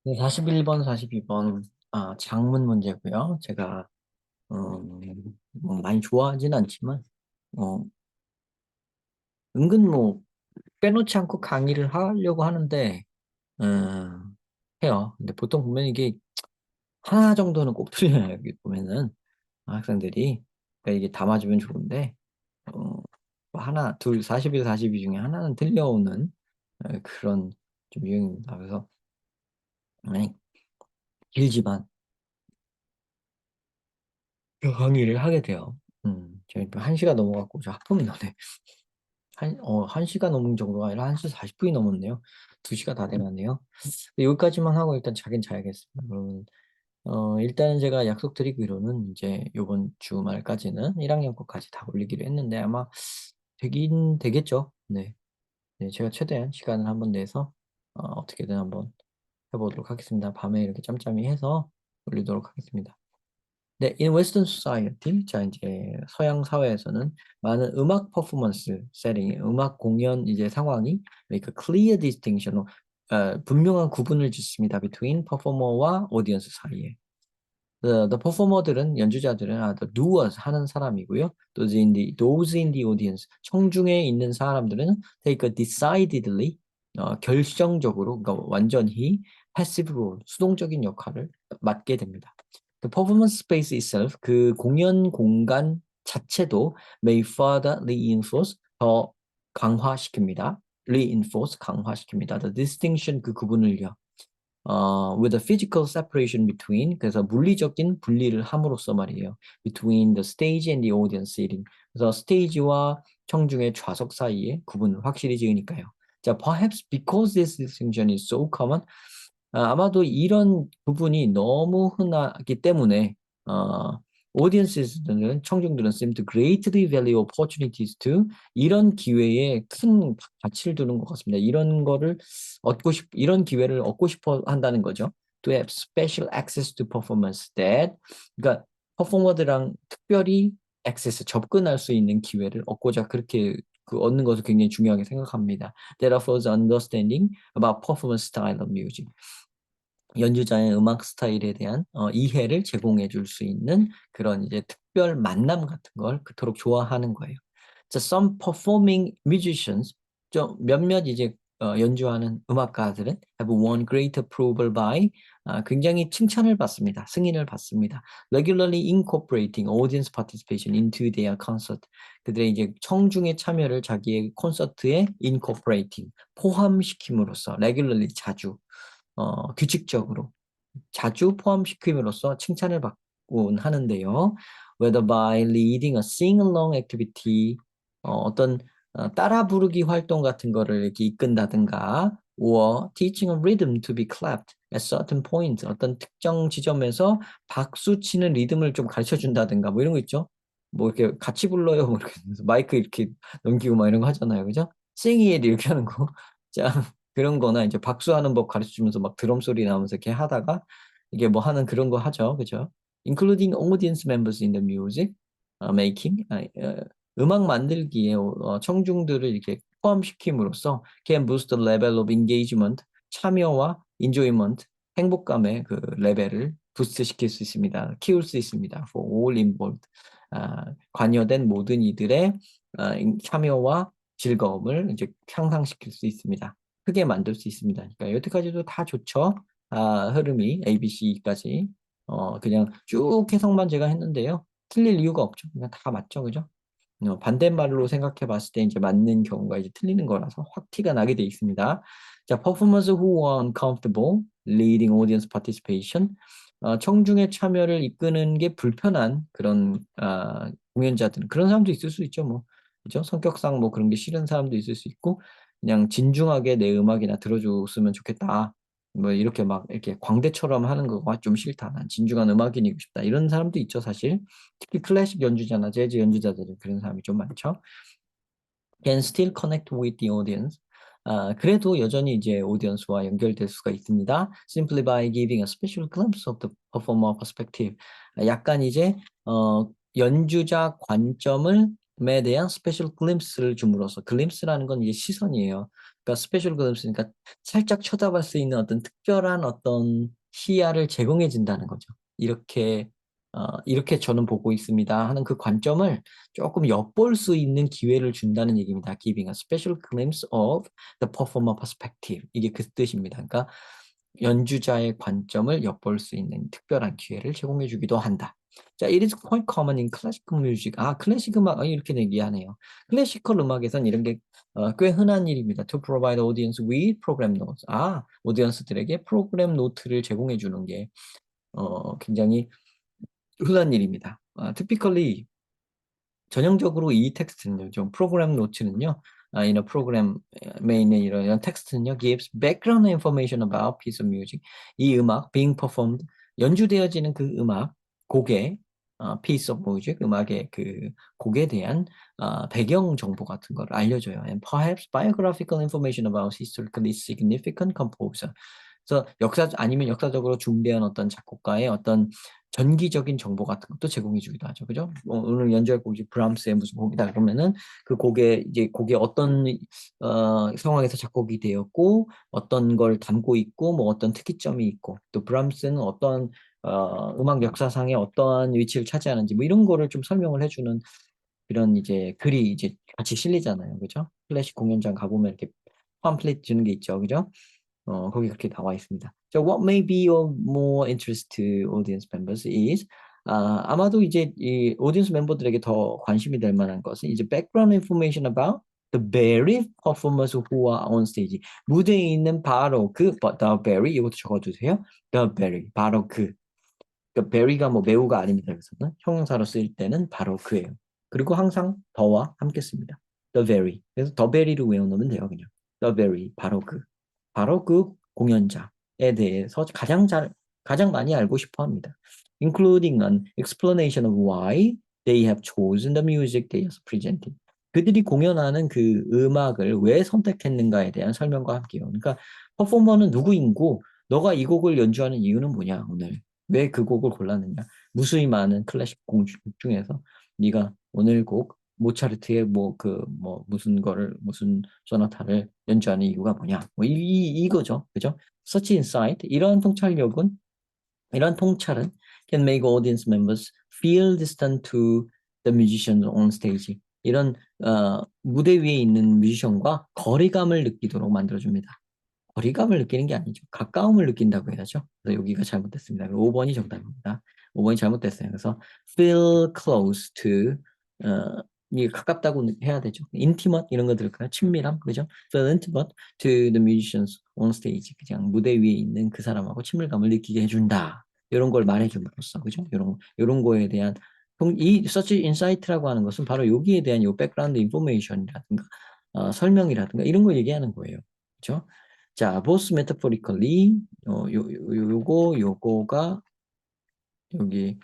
네, 41번, 42번, 장문 문제고요. 제가, 뭐 많이 좋아하진 않지만, 어, 은근 뭐, 빼놓지 않고 강의를 하려고 하는데, 해요. 근데 보통 보면 이게 하나 정도는 꼭 틀려요. 여기 보면은, 학생들이. 그러니까 이게 다 맞으면 좋은데, 뭐 하나, 둘, 41, 42 중에 하나는 틀려오는 그런 좀 유형입니다. 그래서, 아니, 길지만, 그 강의를 하게 돼요. 저희 한 시간 넘어갔고, 저 하품이 나네. 한 시간 넘은 정도가 아니라 1시 40분이 넘었네요. 2시가 다 돼가네요. 여기까지만 하고 일단 자긴 자야겠습니다. 그러면, 일단은 제가 약속드리기로는 이제 요번 주말까지는 1학년 거까지 다 올리기로 했는데 아마 되긴 되겠죠. 네. 네, 제가 최대한 시간을 한번 내서, 어떻게든 한번 해보도록 하겠습니다. 밤에 이렇게 짬짬이 해서 올리도록 하겠습니다. 네, in Western Society, 자 이제 서양 사회에서는 많은 음악 퍼포먼스 세팅, 음악 공연 이제 상황이 like a clear distinction, 분명한 구분을 짓습니다. between performer와 audience 사이에. The performer들은 연주자들은 the doers 하는 사람이고요. those in the audience 청중에 있는 사람들은 take a decidedly 결정적으로 그러니까 완전히 passive role 수동적인 역할을 맡게 됩니다. The performance space itself 그 공연 공간 자체도 may further reinforce 더 강화시킵니다. reinforce 강화시킵니다. The distinction 그 구분을요. with a physical separation between 그래서 물리적인 분리를 함으로써 말이에요. between the stage and the audience seating. 그래서 스테이지와 청중의 좌석 사이에 구분을 확실히 지으니까요. 자, perhaps because this distinction is so common, 아마도 이런 부분이 너무 흔하기 때문에 audience들은 청중들은 seem to greatly value opportunities to 이런 기회에 큰 가치를 두는 것 같습니다. 이런 기회를 얻고 싶어 한다는 거죠. To have special access to performance that 그러니까 퍼포머들랑 특별히 액세스 접근할 수 있는 기회를 얻고자 그렇게 얻는 것을 굉장히 중요하게 생각합니다. That offers understanding about performance style of music. 연주자의 음악 스타일에 대한 이해를 제공해 줄 수 있는 그런 이제 특별 만남 같은 걸 그토록 좋아하는 거예요. 자, some performing musicians, 좀 몇몇 이제 연주하는 음악가들은 have won great approval by 굉장히 칭찬을 받습니다. 승인을 받습니다. regularly incorporating audience participation into their concert. 그들의 이제 청중의 참여를 자기의 콘서트에 incorporating 포함시킴으로써 regularly 자주 규칙적으로 자주 포함시킴으로써 칭찬을 받곤 하는데요. Whether by leading a sing-along activity, 어떤 따라 부르기 활동 같은 거를 이렇게 이끈다든가, or teaching a rhythm to be clapped at certain point, 어떤 특정 지점에서 박수 치는 리듬을 좀 가르쳐 준다든가, 뭐 이런 거 있죠. 뭐 이렇게 같이 불러요, 뭐 이렇게 마이크 이렇게 넘기고 막 이런 거 하잖아요, 그죠? Sing it 이렇게 하는 거. 자, 그런 거나 이제 박수하는 법 가르쳐 주면서 막 드럼 소리 나면서 이렇게 하다가 이게 뭐 하는 그런 거 하죠. 그죠? Including audience members in the music making. 음악 만들기에 청중들을 이렇게 포함시킴으로써 can boost the level of engagement, 참여와 enjoyment, 행복감의 그 레벨을 부스트 시킬 수 있습니다. 키울 수 있습니다. For all involved. 관여된 모든 이들의 참여와 즐거움을 이제 향상시킬 수 있습니다. 크게 만들 수 있습니다. 그러니까 여태까지도 다 좋죠. 흐름이 A, B, C까지 그냥 쭉 해석만 제가 했는데요. 틀릴 이유가 없죠. 그냥 다 맞죠, 그죠? 반대말로 생각해 봤을 때 이제 맞는 경우가 이제 틀리는 거라서 확 티가 나게 돼 있습니다. 자, performers who are uncomfortable leading audience participation. 청중의 참여를 이끄는 게 불편한 그런 공연자들 그런 사람도 있을 수 있죠, 뭐. 그죠? 성격상 뭐 그런 게 싫은 사람도 있을 수 있고 그냥 진중하게 내 음악이나 들어줬으면 좋겠다. 뭐 이렇게 막 이렇게 광대처럼 하는 거가 좀 싫다. 난 진중한 음악인이고 싶다. 이런 사람도 있죠, 사실. 특히 클래식 연주자나 재즈 연주자들은 그런 사람이 좀 많죠. Can still connect with the audience. 그래도 여전히 이제 오디언스와 연결될 수가 있습니다. Simply by giving a special glimpse of the performer perspective. 약간 이제 연주자 관점을 에 대한 스페셜 글림스를 줌으로써 글림스라는 건 이제 시선이에요. 그러니까 스페셜 글램스니까 살짝 쳐다볼 수 있는 어떤 특별한 어떤 시야를 제공해 준다는 거죠. 이렇게 저는 보고 있습니다 하는 그 관점을 조금 엿볼 수 있는 기회를 준다는 얘기입니다. Giving a special glimpse of the performer perspective. 이게 그 뜻입니다. 그러니까 연주자의 관점을 엿볼 수 있는 특별한 기회를 제공해 주기도 한다. 자, it is quite common in classical music. 클래식 음악, 이렇게 얘기하네요. 클래시컬 음악에선 이런 게 꽤 흔한 일입니다. To provide audience with program notes. 오디언스들에게 프로그램 노트를 제공해 주는 게 굉장히 흔한 일입니다. typically 전형적으로 이 텍스트는요, 좀 프로그램 노트는요, 이런 프로그램에 있는 이런 텍스트는요, gives background information about piece of music. 이 음악, being performed, 연주되어지는 그 음악, 곡의, piece of music, 음악의 그 곡에 대한 배경 정보 같은 걸 알려줘요. And perhaps biographical information about historically significant composer. 그래서 아니면 역사적으로 중대한 어떤 작곡가의 어떤 전기적인 정보 같은 것도 제공해 주기도 하죠. 그죠? 오늘 연주할 곡이 브람스의 무슨 곡이다 그러면은 그 곡에 어떤 상황에서 작곡이 되었고 어떤 걸 담고 있고 뭐 어떤 특이점이 있고 또 브람스는 어떤 음악 역사상에 어떠한 위치를 차지하는지 뭐 이런 거를 좀 설명을 해주는 그런 이제 글이 이제 같이 실리잖아요. 그죠? 클래식 공연장 가보면 이렇게 팜플렛 주는 게 있죠. 그죠? 거기 그렇게 나와 있습니다. So what may be of more interest to audience members is 아마도 이제 이 오디언스 멤버들에게 더 관심이 될 만한 것은 이제 background information about the very performers who are on stage. 무대에 있는 바로 the very 이것도 적어주세요. the very 바로 그러니까 very가 뭐 매우가 아닙니다. 그래서는 형용사로 쓰일 때는 바로 그예요. 그리고 항상 더와 함께 씁니다. the very. 그래서 the very를 외워놓으면 돼요, 그냥. the very 바로 그 공연자에 대해서 가장 많이 알고 싶어 합니다. Including an explanation of why they have chosen the music they are presenting. 그들이 공연하는 그 음악을 왜 선택했는가에 대한 설명과 함께요. 그러니까 퍼포머는 누구인고 너가 이 곡을 연주하는 이유는 뭐냐 오늘 왜 그 곡을 골랐느냐 무수히 많은 클래식 곡 중에서 네가 오늘 곡 모차르트의 무슨 소나타를 연주하는 이유가 뭐냐 이거죠 그죠 such insight 이런 통찰은 can make audience members feel distant to the musicians on stage 이런 무대 위에 있는 뮤지션과 거리감을 느끼도록 만들어줍니다. 거리감을 느끼는 게 아니죠. 가까움을 느낀다고 해야죠. 그래서 여기가 잘못됐습니다. 5번이 정답입니다. 5번이 잘못됐어요. 그래서 feel close to 이게 가깝다고 해야 되죠. intimate 이런 거 들을까요? 친밀함, 그죠? feel intimate to the musicians on stage. 그냥 무대 위에 있는 그 사람하고 친밀감을 느끼게 해준다. 이런 걸 말해줌으로써, 그죠? 이런 거에 대한 이 search insight라고 하는 것은 바로 여기에 대한 이 백그라운드 인포메이션이라든가 설명이라든가 이런 걸 얘기하는 거예요. 그렇죠? 자, both metaphorically 요거가 여기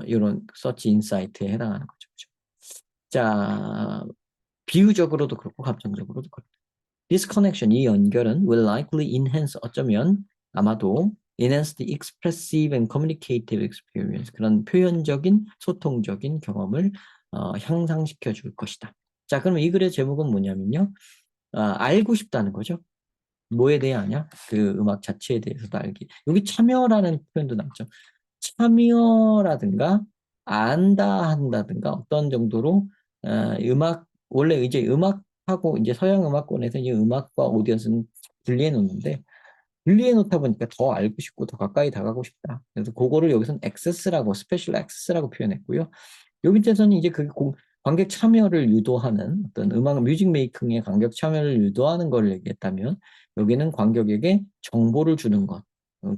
이런 search insight에 해당하는 거죠. 그렇죠? 자, 비유적으로도 그렇고 감정적으로도 그렇고. This connection, 이 연결은 will likely enhance 어쩌면 아마도 enhance the expressive and communicative experience 그런 표현적인 소통적인 경험을 향상시켜 줄 것이다. 자, 그러면 이 글의 제목은 뭐냐면요. 알고 싶다는 거죠. 뭐에 대해 아냐? 그 음악 자체에 대해서도 알기. 여기 참여라는 표현도 나왔죠. 참여라든가 안다 한다든가 어떤 정도로 원래 이제 음악하고 이제 서양 음악권에서 이제 음악과 오디언스는 분리해 놓는데 분리해 놓다 보니까 더 알고 싶고 더 가까이 다가가고 싶다. 그래서 그거를 여기서는 액세스라고 스페셜 액세스라고 표현했고요. 여기에서는 이제 관객 참여를 유도하는 어떤 음악 뮤직 메이킹의 관객 참여를 유도하는 걸 얘기했다면 여기는 관객에게 정보를 주는 것,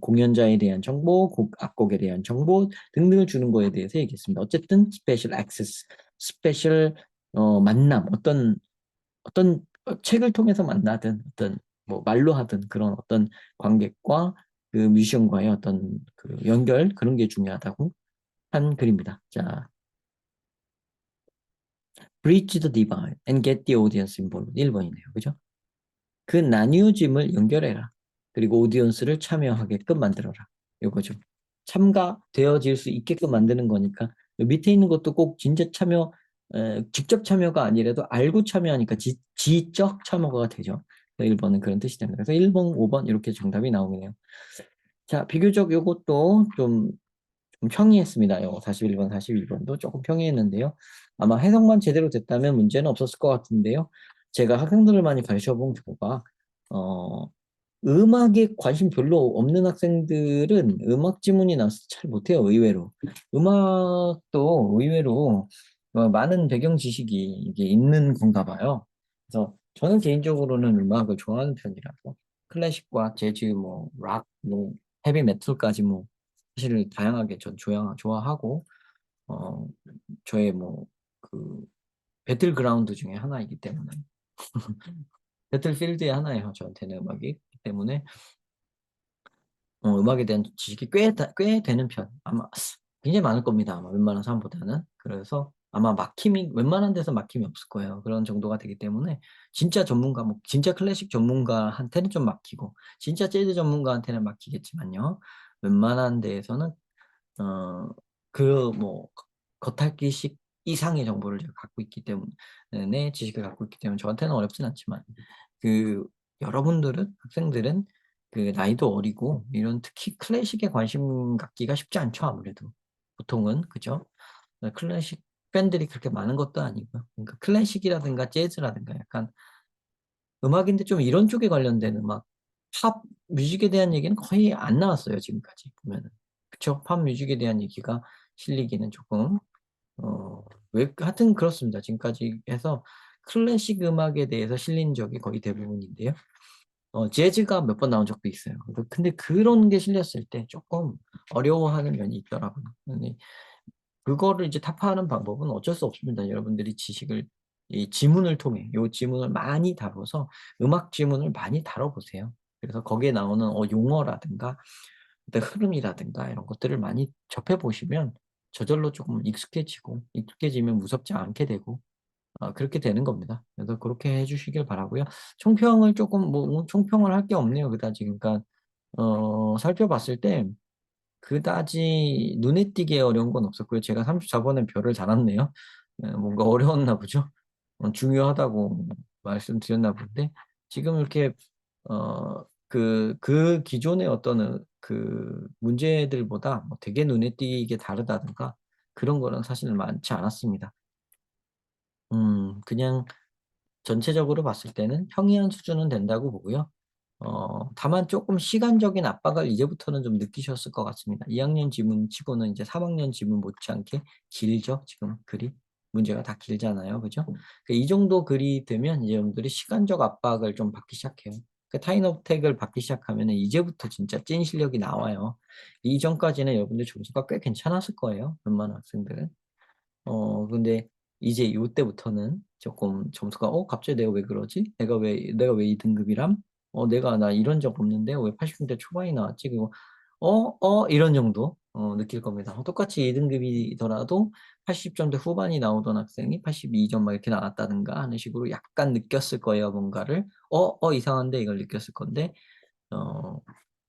공연자에 대한 정보, 악곡에 대한 정보 등등을 주는 거에 대해서 얘기했습니다. 어쨌든 스페셜 액세스, 스페셜 만남, 어떤 책을 통해서 만나든 어떤 뭐 말로 하든 그런 어떤 관객과 그 뮤지션과의 어떤 그 연결 그런 게 중요하다고 한 글입니다. 자, bridge the divide and get the audience involved. 1번이네요. 그죠? 그 나뉘어짐을 연결해라. 그리고 오디언스를 참여하게끔 만들어라. 이거죠. 참가되어질 수 있게끔 만드는 거니까 밑에 있는 것도 꼭 진짜 직접 참여가 아니라도 알고 참여하니까 지적 참여가 되죠. 1번은 그런 뜻이 됩니다. 그래서 1번, 5번 이렇게 정답이 나오네요. 자, 비교적 요것도 좀 평이했습니다. 요거 41번, 42번도 조금 평이했는데요. 아마 해석만 제대로 됐다면 문제는 없었을 것 같은데요. 제가 학생들을 많이 가르쳐본 결과 어, 음악에 관심 별로 없는 학생들은 음악 지문이 나와서 잘 못해요, 의외로. 음악도 의외로 많은 배경 지식이 이게 있는 건가 봐요. 그래서 저는 개인적으로는 음악을 좋아하는 편이라서 클래식과 재즈, 뭐, 락, 뭐, 헤비 메탈까지 뭐, 사실 다양하게 전 좋아하고, 어, 저의 뭐, 그, 배틀그라운드 중에 하나이기 때문에, 배틀필드의 하나예요, 저한테는 음악이. 그렇기 때문에, 음악에 대한 지식이 꽤 되는 편. 아마 굉장히 많을 겁니다. 아마 웬만한 사람보다는. 그래서 아마 웬만한 데서 막힘이 없을 거예요. 그런 정도가 되기 때문에 진짜 전문가, 뭐 진짜 클래식 전문가한테는 좀 막히고 진짜 재즈 전문가한테는 막히겠지만요. 웬만한 데에서는 어, 뭐 겉핥기식 이상의 정보를 제가 갖고 있기 때문에 지식을 갖고 있기 때문에 저한테는 어렵진 않지만 그 여러분들은 학생들은 그 나이도 어리고 이런 특히 클래식에 관심 갖기가 쉽지 않죠 아무래도 보통은 그죠? 클래식 팬들이 그렇게 많은 것도 아니고요. 그러니까 클래식이라든가 재즈라든가 약간 음악인데 좀 이런 쪽에 관련된 음악 팝 뮤직에 대한 얘기는 거의 안 나왔어요 지금까지 보면은 그쵸? 팝 뮤직에 대한 얘기가 실리기는 조금 왜 하여튼 그렇습니다. 지금까지 해서 클래식 음악에 대해서 실린 적이 거의 대부분인데요. 재즈가 몇 번 나온 적도 있어요. 근데 그런 게 실렸을 때 조금 어려워하는 면이 있더라고요. 근데 그거를 이제 타파하는 방법은 어쩔 수 없습니다. 여러분들이 이 지문을 통해, 요 지문을 많이 다뤄서 음악 지문을 많이 다뤄보세요. 그래서 거기에 나오는 용어라든가 어떤 흐름이라든가 이런 것들을 많이 접해보시면 저절로 조금 익숙해지면 무섭지 않게 되고, 그렇게 되는 겁니다. 그래서 그렇게 해주시길 바라고요. 총평을 조금, 총평을 할 게 없네요. 그다지. 그러니까, 살펴봤을 때, 그다지 눈에 띄게 어려운 건 없었고요. 제가 34번에 별을 달았네요. 뭔가 어려웠나 보죠. 중요하다고 말씀드렸나 본데, 지금 이렇게, 그 기존의 어떤 그 문제들보다 뭐 되게 눈에 띄게 다르다든가 그런 거는 사실 많지 않았습니다. 그냥 전체적으로 봤을 때는 평이한 수준은 된다고 보고요. 다만 조금 시간적인 압박을 이제부터는 좀 느끼셨을 것 같습니다. 2학년 지문 치고는 이제 3학년 지문 못지않게 길죠. 지금 글이. 문제가 다 길잖아요. 그죠? 이 정도 글이 되면 이제 여러분들이 시간적 압박을 좀 받기 시작해요. 그 타인어택을 받기 시작하면 이제부터 진짜 찐 실력이 나와요. 이전까지는 여러분들 점수가 꽤 괜찮았을 거예요. 웬만한 학생들은. 근데 이제 요때부터는 조금 점수가 갑자기 내가 왜 그러지? 내가 왜 2등급이람? 내가 나 이런 적 없는데 왜 80점대 초반이 나왔지? 그리고 이런 정도 느낄 겁니다. 똑같이 2등급이더라도 80점대 후반이 나오던 학생이 82점 막 이렇게 나왔다든가 하는 식으로 약간 느꼈을 거예요, 뭔가를. 이상한데 이걸 느꼈을 건데 어,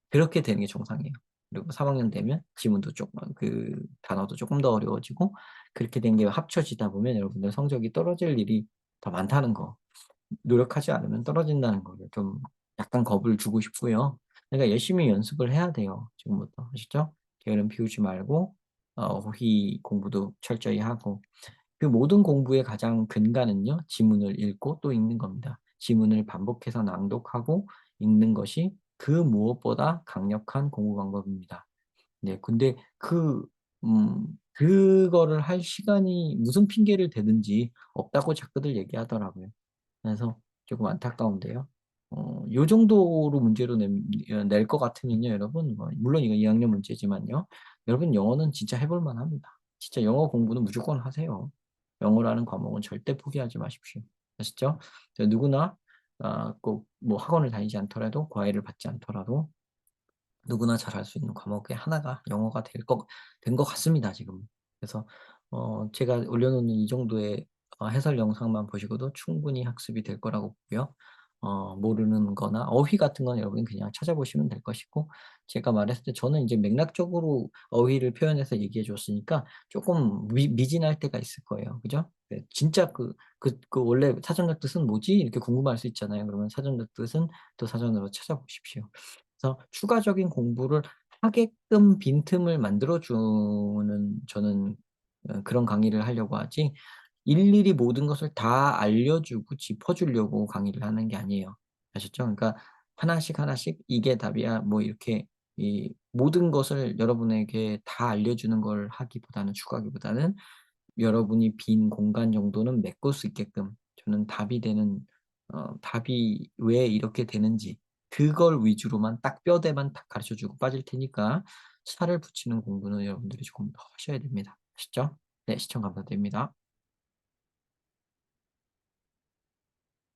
그렇게 되는 게 정상이에요. 그리고 3학년 되면 지문도 조금 단어도 조금 더 어려워지고 그렇게 된 게 합쳐지다 보면 여러분들 성적이 떨어질 일이 더 많다는 거. 노력하지 않으면 떨어진다는 거를 좀 약간 겁을 주고 싶고요. 그러니까 열심히 연습을 해야 돼요. 지금부터. 아시죠? 게으름 피우지 말고 호희 공부도 철저히 하고 그 모든 공부의 가장 근간은요. 지문을 읽고 또 읽는 겁니다. 지문을 반복해서 낭독하고 읽는 것이 그 무엇보다 강력한 공부 방법입니다. 네, 근데 그거를 할 시간이 무슨 핑계를 대든지 없다고 자꾸들 얘기하더라고요. 그래서 조금 안타까운데요. 요 정도로 문제로 낼 것 같으면요, 여러분. 물론 이거 2학년 문제지만요. 여러분, 영어는 진짜 해볼 만합니다. 진짜 영어 공부는 무조건 하세요. 영어라는 과목은 절대 포기하지 마십시오. 아시죠? 누구나 꼭 뭐 학원을 다니지 않더라도 과외를 받지 않더라도 누구나 잘할 수 있는 과목의 하나가 영어가 된 것 같습니다, 지금. 그래서, 제가 올려놓는 이 정도의 해설 영상만 보시고도 충분히 학습이 될 거라고 보고요. 모르는 거나 어휘 같은 건 여러분이 그냥 찾아보시면 될 것이고, 제가 말했을 때 저는 이제 맥락적으로 어휘를 표현해서 얘기해 줬으니까 조금 미진할 때가 있을 거예요. 그죠? 네, 진짜 원래 사전적 뜻은 뭐지? 이렇게 궁금할 수 있잖아요. 그러면 사전적 뜻은 또 사전으로 찾아보십시오. 그래서 추가적인 공부를 하게끔 빈틈을 만들어 주는, 저는 그런 강의를 하려고 하지, 일일이 모든 것을 다 알려주고 짚어주려고 강의를 하는 게 아니에요. 아셨죠? 그러니까 하나씩 하나씩 "이게 답이야." 뭐 이렇게 이 모든 것을 여러분에게 다 알려주는 걸 하기보다는, 추구하기보다는 여러분이 빈 공간 정도는 메꿀 수 있게끔, 저는 답이 되는, 답이 왜 이렇게 되는지 그걸 위주로만 딱 뼈대만 딱 가르쳐 주고 빠질 테니까, 살을 붙이는 공부는 여러분들이 조금 더 하셔야 됩니다. 아셨죠? 네, 시청 감사드립니다.